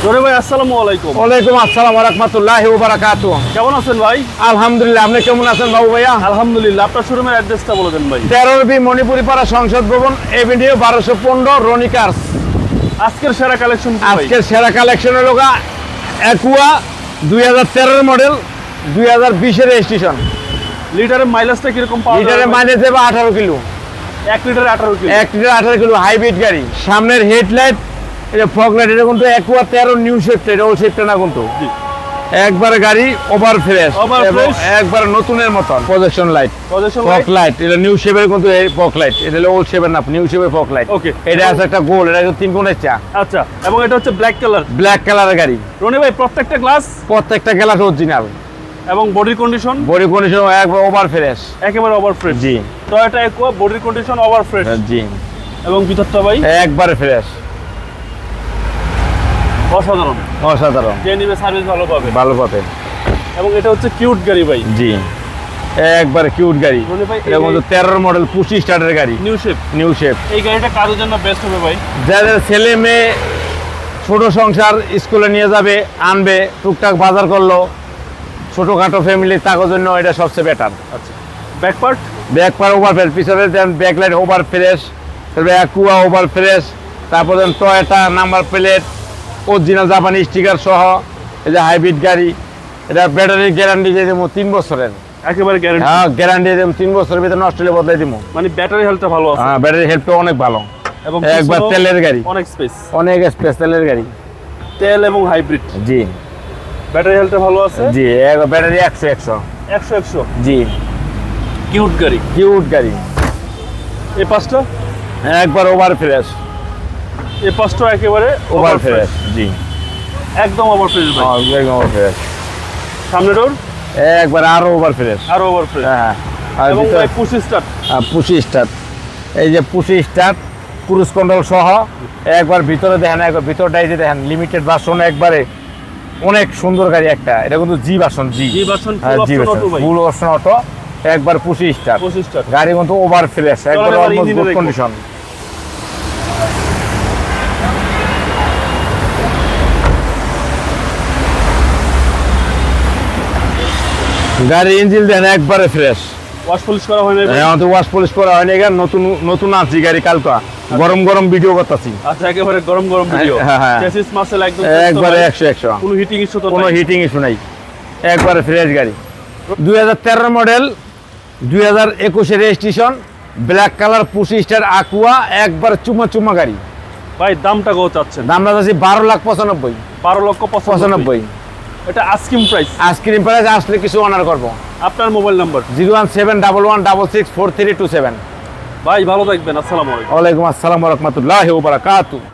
রনি ভাই আসসালামু আলাইকুম। ওয়ালাইকুম আসসালাম ওয়া রাহমাতুল্লাহি ওয়া বারাকাতুহু। কেমন আছেন ভাই? আলহামদুলিল্লাহ, আপনি কেমন আছেন বাবু ভাইয়া? আলহামদুলিল্লাহ। আপনার শোরুমের অ্যাড্রেসটা বলে দেন ভাই। 13 মণিপুরি পাড়া সংসদ ভবন, এভিনিউ 1215, রনি কার্স। আজকের সেরা কালেকশন কি ভাই? আজকের সেরা কালেকশন হলো অ্যাকুয়া 2013 মডেল, 2020 এর রেজিস্ট্রেশন। লিটারের মাইলেজটা কিরকম পাওয়া যায়? লিটারে মাইলেজ দেবে 18 কিলো। 1 লিটারে 18 কিলো। 1 লিটার 18 কিলো হাইব্রিড গাড়ি। সামনের হেডলাইট, এটা ফগ লাইট, এটা কিন্তু অ্যাকুয়া 13 নিউ শেপটা, এটা ওল্ড শেপটা না কিন্তু। জি। একবারে গাড়ি ওভার ফ্রেশ Over এবং fresh। একবারে নতুনের মতন। Projection light, position fog light, এটা নিউ শেপের কিন্তু এই ফগ লাইট, এটা হলো ওল্ড শেপের না, নিউ শেপের ফগ লাইট। Okay। এটা আছে একটা গোল, এটা কিন্তু 3 কোণের চা, আচ্ছা, এবং এটা হচ্ছে ব্ল্যাক কালার। ব্ল্যাক কালারের গাড়ি। রনি ভাই প্রত্যেকটা গ্লাস প্রত্যেকটা গ্লাস অরিজিনাল, এবং বডি কন্ডিশন বডি কন্ডিশন একবার ওভার ফ্রেশ। একেবারে ওভার ফ্রেশ। জি Toyota Aqua body condition over fresh. জি, এবং ভিতরটা ভাই একবারে ফ্রেশ, অসাধারণ। অসাধারণ, যে নিবে সার্ভিস ভালো পাবে। ভালো পথে। এবং এটা হচ্ছে কিউট গাড়ি ভাই। জি, একবারে কিউট গাড়ি। রনি ভাই, এটা কিন্তু 13 মডেল 25 স্টার্টের গাড়ি, নিউ শেপ। New shape. এই গাড়িটা কাজের জন্য বেস্ট হবে ভাই। যাদের ছেলে মেয়ে ছোট সংসার, স্কুলে নিয়ে যাবে, আনবে, টুকটাক বাজার করলো, ছোটখাটো ফ্যামিলি, তার জন্য এটা সবচেয়ে বেটার। আচ্ছা, ব্যাক পার্ট ব্যাক পার ওভার ফ্রেশ, পিছনে ব্যাক লাইট ওভার ফ্রেশ, তারপরে অ্যাকুয়া ওভার ফ্রেশ, তারপরে টয়োটা নাম্বার প্লেট, অরিজিনাল জাপানি স্টিকার সহ। এই যে হাইব্রিড গাড়ি, এটা ব্যাটারি গ্যারান্টি দিয়ে দেবো 3 বছরের। একেবারে গ্যারান্টি। হ্যাঁ, গ্যারান্টি দিয়ে দেবো 3 বছরের ভিতরে নষ্ট হলে বদলাই দিব। মানে ব্যাটারি হেলথটা ভালো আছে হ্যাঁ, ব্যাটারি হেল্পটা অনেক ভালো। এবং একবার পিছনেও তেলের গাড়ি, অনেক স্পেস। অনেক স্পেস, তেলের গাড়ি। তেল এবং হাইব্রিড। জি ব্যাটারি হেলথটা ভালো আছে। জি, ব্যাটারি 100 100 জি, কিউট গাড়ি। কিউট গাড়ি, এই পাঁচটা একবার ওভার ফ্রেশ, এই পাঁচটা একেবারে ওভার ফ্রেশ। জি, একদম ওভার ফ্রেশ ভাই। একদম ওভার ফ্রেশ, সামনে ডোর একবার আরো ওভার ফ্রেশ। আর ওভার ফ্রেশ। হ্যাঁ, আর এবং ভিতরে ভাই পুশ স্টার্ট। পুশি স্টার্ট, এই যে পুশি স্টার্ট, ক্রুজ কন্ট্রোল সহ। একবার ভিতরে দেখেন, একবার ভিতরটাই যে দেখেন, লিমিটেড ভার্সন, একবারে অনেক সুন্দর গাড়ি একটা। এটা কিন্তু জি ভার্সন, জি জি ভার্সন হ্যাঁ, ফুল জি অপশন ভার্সন, অটো ভাই। ফুল অপশন অটো, একবার পুশি স্টার্ট। Push start. গাড়ি কিন্তু ওভার ফ্রেশ, একবার এবার অলমোস্ট ইঞ্জিনে গুড দেখবো। কন্ডিশন। গাড়ি ইঞ্জিন দেন একবারে ফ্রেশ। ওয়াশ পলিশ করা হয় না ভাই? হ্যাঁ, আমাদের ওয়াশ পলিশ করা হয়নি, এখানে নতুন নতুন আছি গাড়ি, কালকা গরম গরম ভিডিও করতেছি। আচ্ছা, একেবারে গরম গরম ভিডিও। হ্যাঁ, হ্যাঁ। চেসিস মাসেল একদম একবারে 100 কোনো হিটিং ইস্যু তো কোনো নাই। হিটিং ইস্যু নাই, একবারে ফ্রেশ গাড়ি। 2013 মডেল, 2021 এর রেজিস্ট্রেশন, ব্ল্যাক কালার পুশি স্টার আকুয়া, একবার চুমা চুমা গাড়ি। ভাই দামটা কত চাচ্ছেন? দামটা যাচ্ছি 12,95,000। 12,95,000। এটা আস্কিং প্রাইস। আইসক্রিম প্রাইস আসলে কিছু অনার করবো। আপনার মোবাইল নাম্বার? 01711664327। ভাই ভালো থাকবেন। আসসালামু আলাইকুম। ওয়ালাইকুম আসসালাম ওয়া রাহমাতুল্লাহি ওয়া বারাকাতুহু।